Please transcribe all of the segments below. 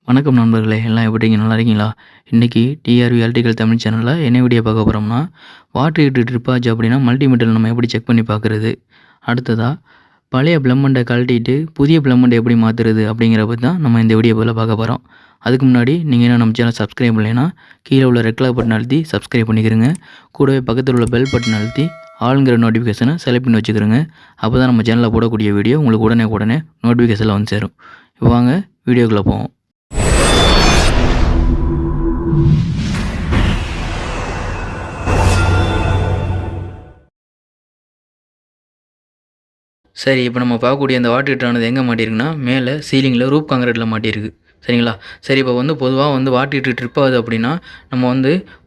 வணக்கம் நண்பர்களே, எல்லாம் எப்படிங்க நல்லா இருக்கீங்களா? இன்றைக்கி டிஆர்வி எலக்ட்ரிக்கல் தமிழ் சேனலில் என்ன வீடியோ பார்க்க போகிறோம்னா, வாட்டர் ஹீட்டர் ட்ரிப் ஆச்சு அப்படின்னா மல்டிமீட்டரில் நம்ம எப்படி செக் பண்ணி பார்க்குறது, அடுத்ததாக பழைய ப்ளம்பண்டை கழட்டிட்டு புதிய ப்ளம்பண்டை எப்படி மாற்றுறது அப்படிங்கிற பற்றி தான் நம்ம இந்த வீடியோவில் பார்க்க போகிறோம். அதுக்கு முன்னாடி நீங்கள் என்ன நம்ம சேனல் சப்ஸ்கிரைப் பண்ணலைன்னா கீழே உள்ள ரெட் கலர் பட்டன் அழுத்தி சப்ஸ்கிரைப் பண்ணிக்கிறங்க. கூடவே பக்கத்தில் உள்ள பெல் பட்டன் அழுத்தி ஆளுங்கிற நோட்டிஃபிகேஷனை செலக்ட் பண்ணி வச்சுக்கிறோங்க. அப்போ தான் நம்ம சேனலில் போடக்கூடிய வீடியோ உங்களுக்கு உடனே நோட்டிஃபிகேஷனில் வந்து சேரும். இப்போ வாங்க வீடியோக்குள்ளே போவோம். சரி, இப்போ நம்ம பார்க்கக்கூடிய அந்த வாட்டர் ஹீட்டரானது எங்கே மாட்டியிருக்குன்னா, மேலே சீலிங்கில் ரூப் காங்கிரீட்டில் மாட்டியிருக்கு. சரிங்களா? சரி, இப்போ பொதுவாக வாட்டர் ஹீட்டர் ட்ரிப் ஆகுது அப்படின்னா, நம்ம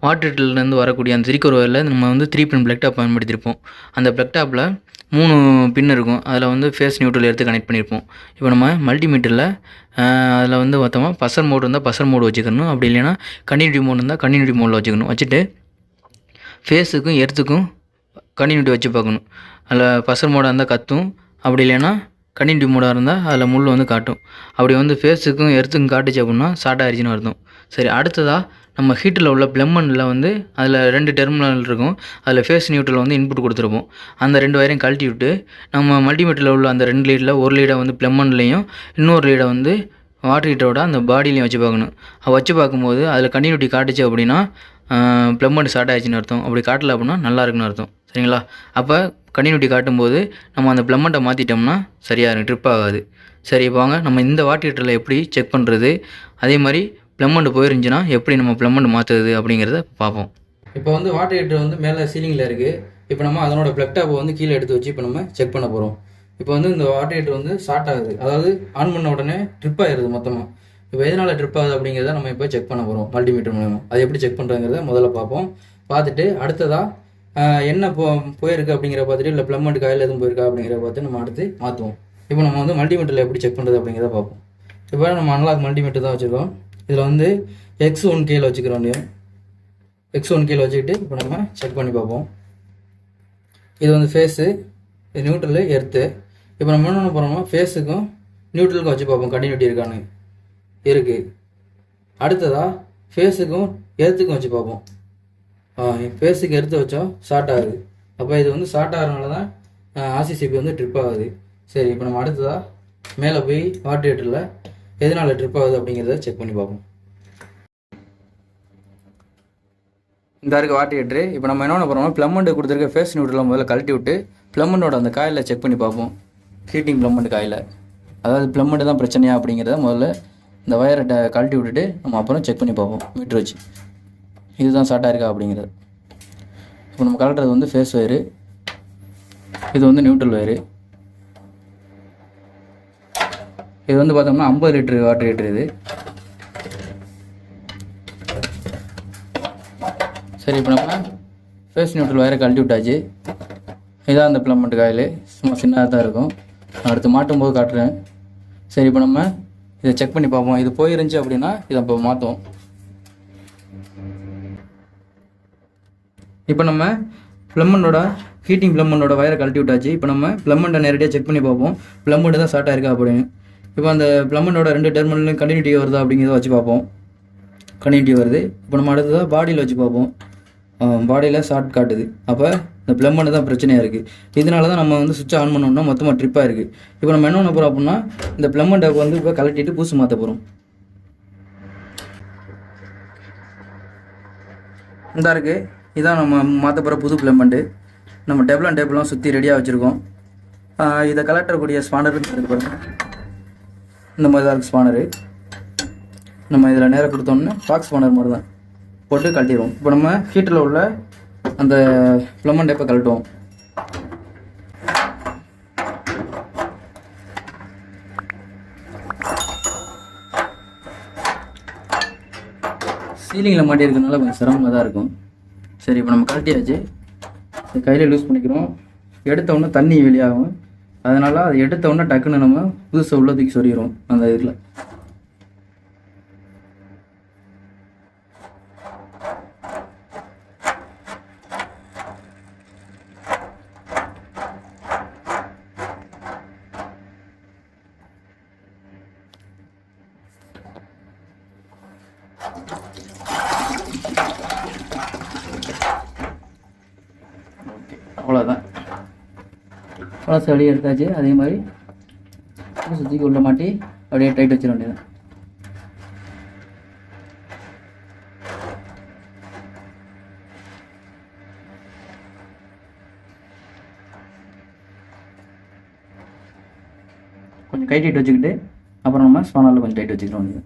வாட்டர் ஹீட்டர்லேருந்து வரக்கூடிய அந்த சிலிக்கர் ஒயரில் நம்ம 3 பின் பிளக் டாப் பயன்படுத்தியிருப்போம். அந்த பிளக் டாப்பில் 3 பின் இருக்கும். அதில் ஃபேஸ் நியூட்ரல் எடுத்து கனெக்ட் பண்ணியிருப்போம். இப்போ நம்ம மல்டிமீட்டரில் அதில் பார்த்தோமா பசர் மோடு இருந்தால் பசர் மோடு வச்சுக்கணும். அப்படி இல்லைன்னா கண்டினியூட்டி மோடு இருந்தால் கண்டினியூட்டி மோடில் வச்சுக்கணும். வச்சுட்டு ஃபேஸுக்கும் எர்த்துக்கும் கண்டினியூட்டி வச்சு பார்க்கணும். அதில் பசர் மோடாக இருந்தால் கத்தும், அப்படி இல்லைன்னா கண்டினியூட்டி மோடாக இருந்தால் அதில் முள் காட்டும். அப்படி ஃபேஸுக்கும் எர்த்துக்கும் காட்டுச்சு அப்படின்னா ஷார்ட் ஆகிடுச்சின்னு அர்த்தம். சரி, அடுத்ததாக நம்ம ஹீட்டில் உள்ள ப்ளம்பனில் அதில் 2 டெர்மினல் இருக்கும். அதில் ஃபேஸ் நியூட்ரல் இன்புட் கொடுத்துருப்போம். அந்த 2 வயரையும் கழட்டி விட்டு நம்ம மல்டிமீட்டரில் உள்ள அந்த 2 லீடில் ஒரு லீடை ப்ளம்பன்லேயும் இன்னொரு லீடை வாட்டர் ஹீட்டரோட அந்த பாடியிலையும் வச்சு பார்க்கணும். வச்சு பார்க்கும்போது அதில் கண்டினியூட்டி காட்டுச்சு அப்படின்னா ப்ளம்பன் ஸ்டார்ட் ஆகிடுச்சின்னு அர்த்தம். அப்படி காட்டலை அப்படின்னா நல்லா இருக்குன்னு அர்த்தம். சரிங்களா? அப்போ கண்டினியூட்டி காட்டும்போது நம்ம அந்த ப்ளம்பண்ட்டை மாற்றிட்டோம்னா சரியாக இருக்கும், ட்ரிப் ஆகாது. சரி, இப்போ வாங்க நம்ம இந்த வாட்டர் ஹீட்டரில் எப்படி செக் பண்ணுறது, அதே மாதிரி ப்ளம்பண்ட் போயிருந்துச்சுன்னா எப்படி நம்ம ப்ளம்பண்ட் மாற்றுறது அப்படிங்கிறத பார்ப்போம். இப்போ வாட்டர் ஹீட்டர் மேலே சீலிங்கில் இருக்குது. இப்போ நம்ம அதனோட பிளக் டாப்பை கீழே எடுத்து வச்சு இப்போ நம்ம செக் பண்ண போகிறோம். இப்போ இந்த வாட்டர் ஹீட்டர் ஷார்ட் ஆகுது, அதாவது ஆன் பண்ண உடனே ட்ரிப் ஆகிடுது மொத்தமாக. இப்போ எதனால் ட்ரிப் ஆகுது அப்படிங்கிறத நம்ம இப்போ செக் பண்ண போகிறோம் மல்டிமீட்டர் மூலமாக. அது எப்படி செக் பண்ணுறதுங்கிறத முதல்ல பார்ப்போம். பார்த்துட்டு அடுத்ததாக என்ன போயிருக்கு அப்படிங்கிற பார்த்துட்டு, இல்லை ப்ளம்பண்ட் காயில் எதுவும் போயிருக்கா அப்படிங்கிற பார்த்து நம்ம அடுத்து மாற்றுவோம். இப்போ நம்ம மல்டிமீட்டரில் எப்படி செக் பண்ணுறது அப்படிங்கிறத பார்ப்போம். இப்போ நம்ம அனலாக் மல்டிமீட்டர் தான் வச்சுருக்கோம். இதில் X1K வச்சுக்கிறோம். X1K வச்சுக்கிட்டு இப்போ நம்ம செக் பண்ணி பார்ப்போம். இது ஃபேஸு, இது நியூட்ரலு, எர்த்து. இப்போ நம்ம என்ன போகிறோம்னா ஃபேஸுக்கும் நியூட்ரலுக்கும் வச்சு பார்ப்போம் கண்டினியூட்டி இருக்கான்னு. இருக்குது. அடுத்ததாக ஃபேஸுக்கும் எர்த்துக்கும் வச்சு பார்ப்போம். ஃபேஸுக்கு எடுத்து வச்சோம் ஷார்ட் ஆகுது. அப்போ இது ஷார்ட் ஆகிறதுனால தான் ஆர்சிசிபி ட்ரிப் ஆகுது. சரி, இப்போ நம்ம அடுத்ததாக மேலே போய் வாட்டர் ஹீட்டரில் எதனால் ட்ரிப் ஆகுது அப்படிங்கிறத செக் பண்ணி பார்ப்போம். இந்த இருக்குது வாட்டர் ஹீட்டரு. இப்போ நம்ம என்ன பண்ணுறோம், ப்ளம்பண்ட் கொடுத்துருக்க ஃபேஸ் நியூட்ரலில் முதல்ல கழட்டி விட்டு ப்ளம்பண்டோட அந்த காயில் செக் பண்ணி பார்ப்போம். ஹீட்டிங் ப்ளம்பண்ட் காயில், அதாவது ப்ளம்பண்ட் தான் பிரச்சனையா அப்படிங்கிறத முதல்ல இந்த வயரை கழட்டி விட்டுட்டு நம்ம அப்புறம் செக் பண்ணி பார்ப்போம் மீட்ரு வச்சு. இதுதான் ஷார்ட்டாக இருக்கா அப்படிங்கிறது. இப்போ நம்ம கலட்டுறது ஃபேஸ் வயரு, இது நியூட்ரல் வயரு. இது பார்த்தோம்னா 50 லிட்டரு வாட்டர் ஹீட்டர் இது. சரி, இப்போ நம்ம ஃபேஸ் நியூட்ரல் வயரை கழட்டி விட்டாச்சு. இதான் அந்த ப்ளம்பண்ட் காயில், சும்மா சின்னதாக தான் இருக்கும். அடுத்து மாட்டும் போது காட்டுறேன். சரி, இப்போ நம்ம இதை செக் பண்ணி பார்ப்போம். இது போயிருந்துச்சு அப்படின்னா இதை இப்போ மாற்றுவோம். இப்போ நம்ம ப்ளம்பண்டோட ஹீட்டிங் ப்ளம்பண்டோட வயரை கழட்டி விட்டாச்சு. இப்போ நம்ம ப்ளம்பண்டை நேரடியாக செக் பண்ணி பார்ப்போம், ப்ளம்பண்ட் தான் ஷார்ட்டாக இருக்கா அப்படின்னு. இப்போ அந்த ப்ளம்பண்டோட 2 டெர்மினல்லையும் கண்டினியூட்டி வருதா அப்படிங்கிறத வச்சு பார்ப்போம். கண்டினியூட்டி வருது. இப்போ நம்ம அடுத்ததாக பாடியில் வச்சு பார்ப்போம். பாடியில் ஷார்ட் காட்டுது. அப்போ இந்த ப்ளம்பண்ட் தான் பிரச்சனையாக இருக்குது. இதனால தான் நம்ம சுவிட்ச் ஆன் பண்ணோம்னா மொத்தமாக ட்ரிப்பாக இருக்குது. இப்போ நம்ம என்ன பண்ண போகிறோம் அப்படின்னா, இந்த ப்ளம்பண்டை இப்போ கழட்டிட்டு பூசு மாற்ற போகிறோம். இந்த இருக்குது, இதான் நம்ம மாற்ற போகிற புது ப்ளம்பண்டு. நம்ம டேப்லாம் சுற்றி ரெடியாக வச்சுருக்கோம். இதை கலெக்டக்கூடிய ஸ்பானர் இருக்குது. இந்த மாதிரி தான் இருக்குது ஸ்பானரு. நம்ம இதில் நேராக கொடுத்தோம்னா பாக்ஸ் ஸ்பானர் மாதிரி தான் போட்டு கழட்டிடுவோம். இப்போ நம்ம ஹீட்டரில் உள்ள அந்த ப்ளம்பண்ட் இப்போ கழட்டுவோம். சீலிங்கில் மாட்டி இருக்கிறதுனால கொஞ்சம் சிரமமாக தான் இருக்கும். சரி, இப்போ நம்ம கழட்டியாச்சு. கையில் லூஸ் பண்ணிக்கிறோம். எடுத்த உடனே தண்ணி வெளியாகும். அதனால் அதை எடுத்த உடனே டக்குன்னு நம்ம புதுசை உள்ள தூக்கி சொறிகிறோம் அந்த இதில். ஓகே, அவ்வளோதான். பழசு வெளியே எடுத்தாச்சு. அதே மாதிரி சுற்றிக்கு உள்ள மாட்டி அப்படியே டைட் வச்சிட வேண்டியது. கொஞ்சம் கை டைட் வச்சுக்கிட்டு அப்புறம் நம்ம ஸ்பானரில் கொஞ்சம் டைட் வச்சுக்கிற வேண்டியது.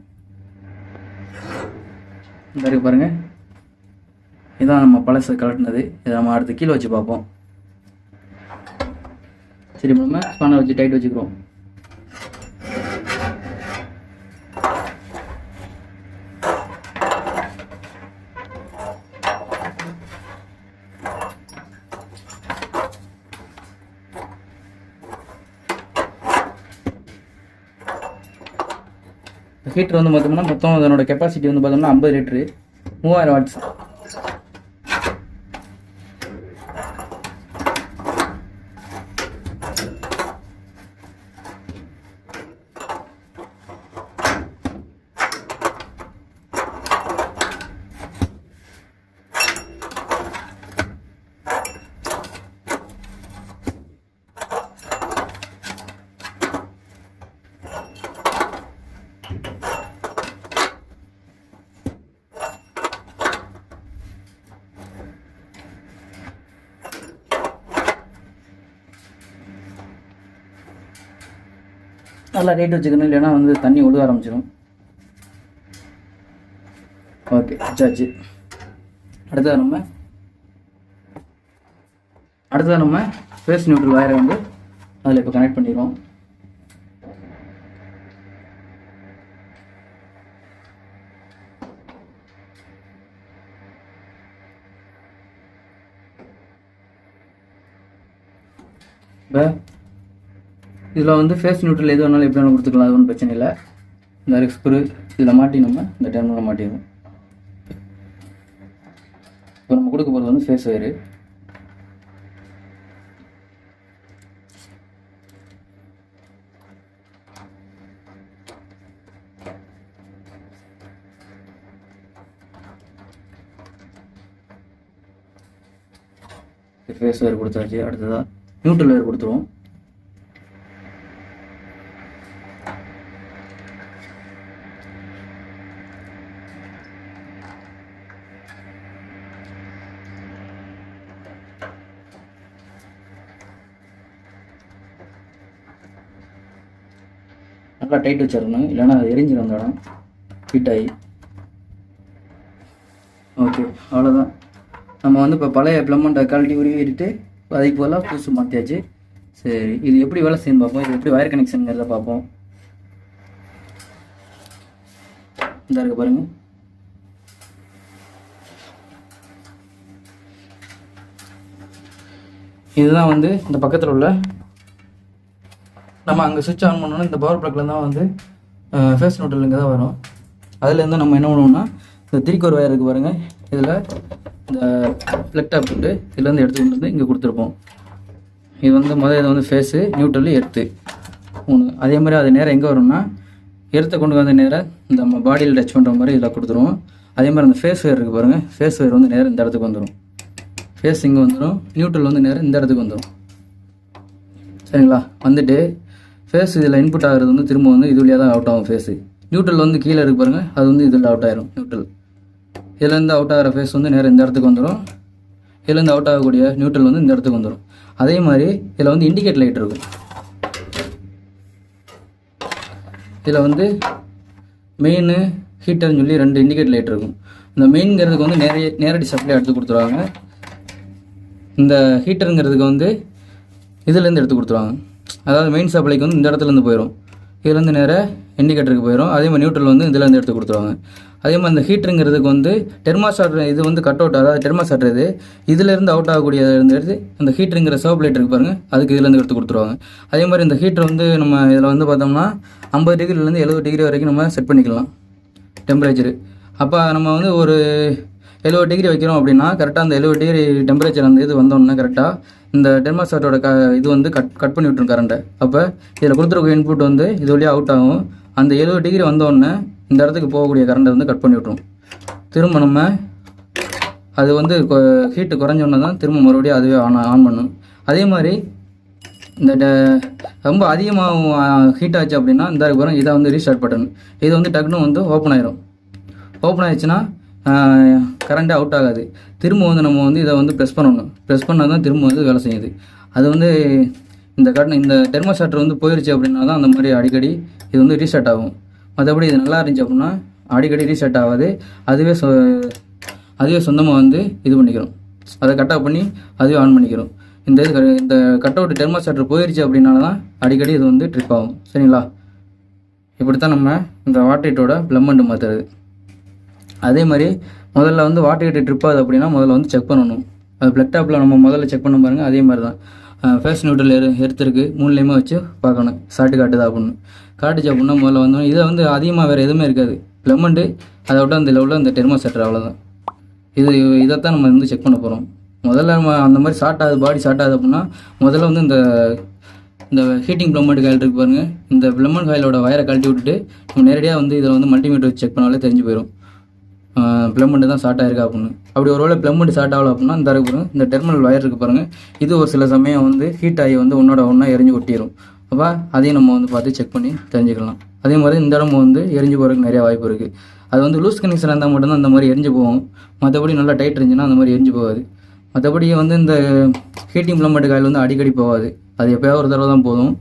இந்த இருக்கு பாருங்கள், இதான் நம்ம பழசு கலட்டினது. இதை நம்ம அடுத்து கீழே வச்சு பார்ப்போம். சரி, நம்ம ஸ்பானர் வச்சு டைட் வச்சுக்கிறோம். ஹீட்டர் வந்து பார்த்தோம்னா மொத்தம் அதனோட கெப்பாசிட்டி வந்து பார்த்தோம்னா 50 லிட்டரு, 3000 வாட்ஸ். நல்லா ரேட் வச்சுக்கணும், இல்லைன்னா வந்து தண்ணி ஒழுக ஆரம்பிச்சிடும். ஓகே, வச்சாச்சு. அடுத்தது நம்ம ஃபேஸ் நியூட்ரல் வயரை வந்து அதில் இப்போ கனெக்ட் பண்ணிடுவோம். இப்போ இதில் வந்து ஃபேஸ் நியூட்ரல் எது வேணாலும் எப்படி வேணாலும் கொடுத்துக்கலாம், அது ஒன்றும் பிரச்சனை இல்லை. இந்த ஸ்க்ரூ இதில் மாட்டி நம்ம இந்த டெர்மினலில் மாட்டிடுவோம். இப்போ நம்ம கொடுக்க போகிறது வந்து ஃபேஸ் வயரு. ஃபேஸ் வயர் கொடுத்தாச்சு. அடுத்ததாக நியூட்ரல் வயர் கொடுத்துருவோம். நல்லா டைட் வச்சிடணும், இல்லைன்னா அது எரிஞ்சிடும் அந்த இடம் ஹீட் ஆகி. ஓகே, அவ்வளோதான். நம்ம வந்து இப்போ பழைய ப்ளம்மண்ட்டை குவாலிட்டி உருவிட்டு அதுக்கு போல புதுசு மாற்றியாச்சு. சரி, இது எப்படி வேலை செய்யணும் பார்ப்போம். இது எப்படி வயர் கனெக்ஷனுங்கிறத பார்ப்போம். இந்த இருக்கு பாருங்க, இதுதான் வந்து இந்த பக்கத்தில் உள்ள நம்ம அங்கே சுவிட்ச் ஆன் பண்ணோன்னா இந்த பவர் ப்ளக்கில் தான் வந்து ஃபேஸ் நியூட்ரல் இங்கே தான் வரும். அதுலேருந்து நம்ம என்ன பண்ணுவோம்னா இந்த திரிக்கோர் வயர் இருக்குது பாருங்கள், இதில் இந்த ப்ளக் டாப் போட்டு இதுலேருந்து எடுத்துகிட்டு வந்து இங்கே கொடுத்துருப்போம். இது வந்து இதை வந்து ஃபேஸு நியூட்ரல் எர்த்து 3. அதே மாதிரி அது நேரம் எங்கே வரும்னா எர்த்தை கொண்டு வந்து நேராக இந்த நம்ம பாடியில் டச் பண்ணுற மாதிரி இதில் கொடுத்துருவோம். அதே மாதிரி அந்த ஃபேஸ் வயர் இருக்குது பாருங்கள், ஃபேஸ் வயர் வந்து நேரம் இந்த இடத்துக்கு வந்துடும். ஃபேஸ் இங்கே வந்துடும், நியூட்ரல் வந்து நேரம் இந்த இடத்துக்கு வந்துடும். சரிங்களா? வந்துட்டு ஃபேஸ் இதில் இன்புட் ஆகிறது வந்து திரும்ப வந்து இது வழியாக தான் அவுட் ஆகும். ஃபேஸு நியூட்ரல் வந்து கீழே இருக்குது பாருங்கள், அது வந்து இதில் அவுட் ஆயிரும். நியூட்ரல் இதுலேருந்து அவுட் ஆகிற ஃபேஸ் வந்து நேரம் இந்த இடத்துக்கு வந்துடும். இதுலேருந்து அவுட் ஆகக்கூடிய நியூட்ரல் வந்து இந்த இடத்துக்கு வந்துடும். அதே மாதிரி இதில் வந்து இண்டிகேட் லைட் இருக்கும். இதில் வந்து மெயின் ஹீட்டர்னு சொல்லி 2 இண்டிகேட் லைட் இருக்கும். இந்த மெயின்ங்கிறதுக்கு வந்து நேரடி சப்ளை எடுத்து கொடுத்துருவாங்க. இந்த ஹீட்டருங்கிறதுக்கு வந்து இதுலேருந்து எடுத்து கொடுத்துருவாங்க. அதாவது மெயின் சப்ளைக்கு வந்து இந்த இடத்துலேருந்து போயிடும், இதுலேருந்து நேராக இண்டிகேட்டருக்கு போயிடும். அதே மாதிரி நியூட்ரல் வந்து இதுலேருந்து எடுத்து கொடுத்துருவாங்க. அதே மாதிரி இந்த ஹீட்டருங்கிறதுக்கு வந்து தெர்மாஸ்டார் இது வந்து கட் அவுட், அதாவது தெர்மாஸ்டார் இதுலேருந்து அவுட் ஆகக்கூடிய எடுத்து அந்த ஹீட்டருங்கிற சர்வ் லைட் இருக்குது பாருங்கள், அதுக்கு இதுலேருந்து எடுத்து கொடுத்துருவாங்க. அதே மாதிரி இந்த ஹீட்டர் வந்து நம்ம இதில் வந்து பார்த்தோம்னா 50 டிகிரிலேருந்து 70 டிகிரி வரைக்கும் நம்ம செட் பண்ணிக்கலாம் டெம்பரேச்சரு. அப்போ நம்ம வந்து ஒரு 70 டிகிரி வைக்கிறோம் அப்படின்னா கரெக்டாக அந்த 70 டிகிரி டெம்பரேச்சர் அந்த இது வந்தோம்னா கரெக்டாக இந்த தெர்மாஸ்டாட்டோட இது வந்து கட் பண்ணி விட்டுரும் கரண்ட்டை. அப்போ இதில் கொடுத்துருக்க இன்புட் வந்து இது வழியாக அவுட் ஆகும். அந்த 70 டிகிரி வந்தோடனே இந்த இடத்துக்கு போகக்கூடிய கரண்ட்டை வந்து கட் பண்ணி விட்டுரும். திரும்ப நம்ம அது வந்து ஹீட்டு குறைஞ்சோன்னா தான் திரும்ப மறுபடியும் அதுவே ஆன் பண்ணும். அதே மாதிரி இந்த ரொம்ப அதிகமாக ஹீட் ஆச்சு அப்படின்னா இந்த பாருங்க, இதை வந்து ரீஸ்டார்ட் பட்டன், இது வந்து டக்குன்னு வந்து ஓப்பன் ஆயிரும். ஓப்பன் ஆயிடுச்சுன்னா கரண்ட்டே அவுட் ஆகாது. திரும்ப வந்து நம்ம வந்து இதை வந்து ப்ரெஸ் பண்ணணும். ப்ரெஸ் பண்ணால் தான் திரும்ப வந்து வேலை செய்யுது. அது வந்து இந்த தெர்மோஸ்டாட் வந்து போயிடுச்சு அப்படின்னா தான் அந்த மாதிரி அடிக்கடி இது வந்து ரீஸ்டார்ட் ஆகும். மற்றபடி இது நல்லா இருந்துச்சு அப்படின்னா அடிக்கடி ரீஸ்டார்ட் ஆகாது. அதுவே சொந்தமாக வந்து இது பண்ணிக்கிறோம். அதை கட் ஆஃப் பண்ணி அதுவே ஆன் பண்ணிக்கிறோம். இந்த கட் அவுட் தெர்மோஸ்டாட் போயிடுச்சு அப்படின்னால தான் அடிக்கடி இது வந்து ட்ரிப் ஆகும். சரிங்களா? இப்படித்தான் நம்ம இந்த வாட்டர் ஹீட்டரோட ப்ளம்பண்ட் மாற்றுறது. அதே மாதிரி முதல்ல வந்து வாட்டர் ஹீட்டர் ட்ரிப் ஆகுது அப்படின்னா முதல்ல வந்து செக் பண்ணணும். அது ப்ளக் டாப்பில் நம்ம முதல்ல செக் பண்ண பாருங்கள். அதே மாதிரி தான் ஃபேஸ் நியூட்ரல் எடுத்துருக்கு 3லேயுமே வச்சு பார்க்கணும் ஷார்ட்டு காட்டுதா அப்படின்னு. காட்டுச்சு அப்படின்னா முதல்ல வந்து இதை வந்து அதிகமாக வேறு எதுவுமே இருக்காது. ப்ளம்பண்டு அதை விட்டு அந்த லெவலில் இந்த தெர்மோஸ்டாட் அவ்வளோதான். இதைத்தான் நம்ம வந்து செக் பண்ண போகிறோம். முதல்ல நம்ம அந்த மாதிரி பாடி ஷார்ட் ஆகுது அப்படின்னா முதல்ல வந்து இந்த ஹீட்டிங் ப்ளம்பண்ட் காயில் இருக்குது பாருங்கள். இந்த ப்ளம்பண்ட் காயிலோட வயரை கழட்டி விட்டுட்டு நம்ம நேரடியாக வந்து இதில் வந்து மல்டிமீட்டர் வச்சு செக் பண்ணாலே தெரிஞ்சு போயிடும் ப்ளம்பண்ட் தான் ஷார்ட் ஆகிருக்கா அப்படின்னு. அப்படி ஒரு வேளை ப்ளம்பண்ட் ஷார்ட் ஆகலை அப்படின்னா இந்த பாருங்கள், இந்த டெர்மினல் வயர் இருக்குது பாருங்கள், இது ஒரு சில சமயம் வந்து ஹீட் ஆகி வந்து ஒன்றா எரிஞ்சு ஒட்டிடும். அப்போ அதையும் நம்ம வந்து பார்த்து செக் பண்ணி தெரிஞ்சுக்கலாம். அதே மாதிரி இந்த இடம் வந்து எரிஞ்சு போகிறதுக்கு நிறையா வாய்ப்பு இருக்குது. அது வந்து லூஸ் கனெக்ஷன் இருந்தால் மட்டும்தான் அந்த மாதிரி எரிஞ்சு போகும். மற்றபடி நல்லா டைட் இருந்துச்சுன்னா அந்த மாதிரி எரிஞ்சு போகாது. மற்றபடி வந்து இந்த ஹீட்டிங் ப்ளம்பண்ட் காயில் வந்து அடிக்கடி போகாது. அது எப்போயாவது ஒரு தடவை தான் போதும்.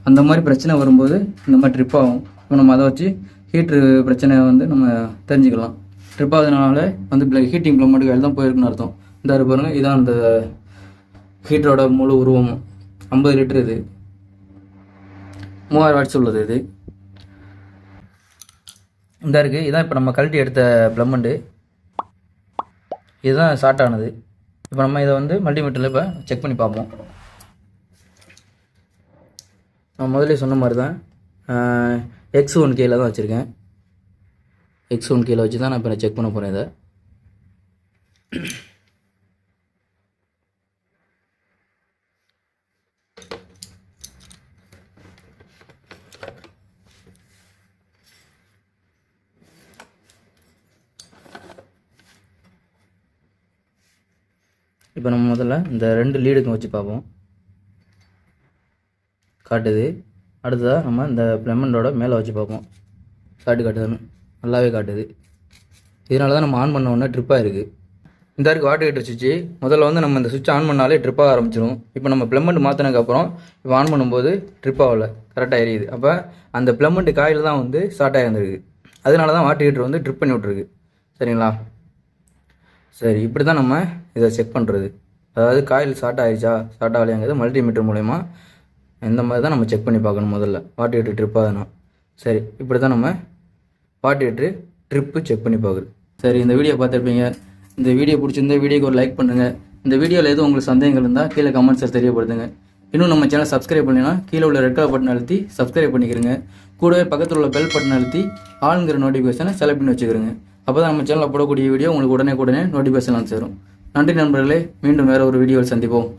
அந்த மாதிரி பிரச்சனை வரும்போது இந்த மாதிரி ட்ரிப் ஆகும். இப்போ நம்ம அதை வச்சு ஹீட்ரு பிரச்சனையை வந்து நம்ம தெரிஞ்சுக்கலாம். ட்ரிப் ஆகுதுனால வந்து ஹீட்டிங் ப்ளம்பண்ட் காயில் தான் போயிருக்குன்னு அர்த்தம். இந்த பாருங்கள், இதான் அந்த ஹீட்டரோட முழு உருவம். 50 லிட்டர் இது, 3000 வாட்ஸ் உள்ளது. இந்த இருக்குது. இதான் இப்போ நம்ம கழட்டி எடுத்த ப்ளம்பண்டு. இதுதான் ஷார்ட் ஆனது. இப்போ நம்ம இதை வந்து மல்டிமீட்டரில் இப்போ செக் பண்ணி பார்ப்போம். நான் முதல்ல சொன்ன மாதிரி தான் X1 கீழே தான் வச்சுருக்கேன். X1 கீழே வச்சு தான் நான் இப்போ செக் பண்ண போகிறேன். இதை இப்போ நம்ம முதல்ல இந்த 2 லீடுக்கும் வச்சு பார்ப்போம். காட்டுது. அடுத்ததாக நம்ம இந்த ப்ளம்பண்டோட மேலே வச்சு பார்ப்போம். ஷார்ட் காட்டுதுன்னு நல்லாவே காட்டுது. இதனால தான் நம்ம ஆன் பண்ண உடனே ட்ரிப்பாக இருக்குது. இந்த இருக்குது வாட்டர் ஹீட்டர் சுவிட்சு. முதல்ல வந்து நம்ம இந்த சுவிட்ச் ஆன் பண்ணாலே ட்ரிப்பாக ஆரம்பிச்சிடும். இப்போ நம்ம ப்ளம்பண்ட் மாற்றினதுக்கப்புறம் இப்போ ஆன் பண்ணும்போது ட்ரிப் ஆகலை, கரெக்டாக எரியுது. அப்போ அந்த ப்ளம்பண்ட் காயில் தான் வந்து ஷார்ட் ஆகிருந்துருக்கு. அதனால தான் வாட்டர் ஹீட்டர் வந்து ட்ரிப் பண்ணி விட்ருக்கு. சரிங்களா? சரி, இப்படி தான் நம்ம இதை செக் பண்ணுறது. அதாவது காயில் ஷார்ட் ஆகிடுச்சா ஷார்ட் ஆகலையாங்கிறது மல்டிமீட்டர் மூலயமா இந்த மாதிரி தான் நம்ம செக் பண்ணி பார்க்கணும். முதல்ல வாட்டர் ஹீட்டர் ட்ரிப் ஆகுதுன்னா. சரி, இப்படி தான் நம்ம வாட்டர் ஹீட்டர் ட்ரிப்பு செக் பண்ணி பார்க்குறது. சரி, இந்த வீடியோ பார்த்துருப்பீங்க. இந்த வீடியோ பிடிச்சிருந்தா வீடியோக்கு ஒரு லைக் பண்ணுங்கள். இந்த வீடியோவில் எதுவும் உங்களுக்கு சந்தேகங்கள் இருந்தால் கீழே கமெண்ட்ஸில் தெரியப்படுத்துங்க. இன்னும் நம்ம சேனல் சப்ஸ்கிரைப் பண்ணினா கீழே உள்ள ரெட் கலர் பட்டன் அழுத்தி சப்ஸ்கிரைப் பண்ணிக்கிறங்க. கூடவே பக்கத்தில் உள்ள பெல் பட்டன் அழுத்தி ஆளுங்கிற நோட்டிஃபிகேஷனை செலக்ட் பண்ணி வச்சுக்கிறோங்க. அப்போ தான் நம்ம சேனலில் போடக்கூடிய வீடியோ உங்களுக்கு உடனே நோட்டிஃபிகேஷன் சேரும். நன்றி நண்பர்களே, மீண்டும் வேறு ஒரு வீடியோவில் சந்திப்போம்.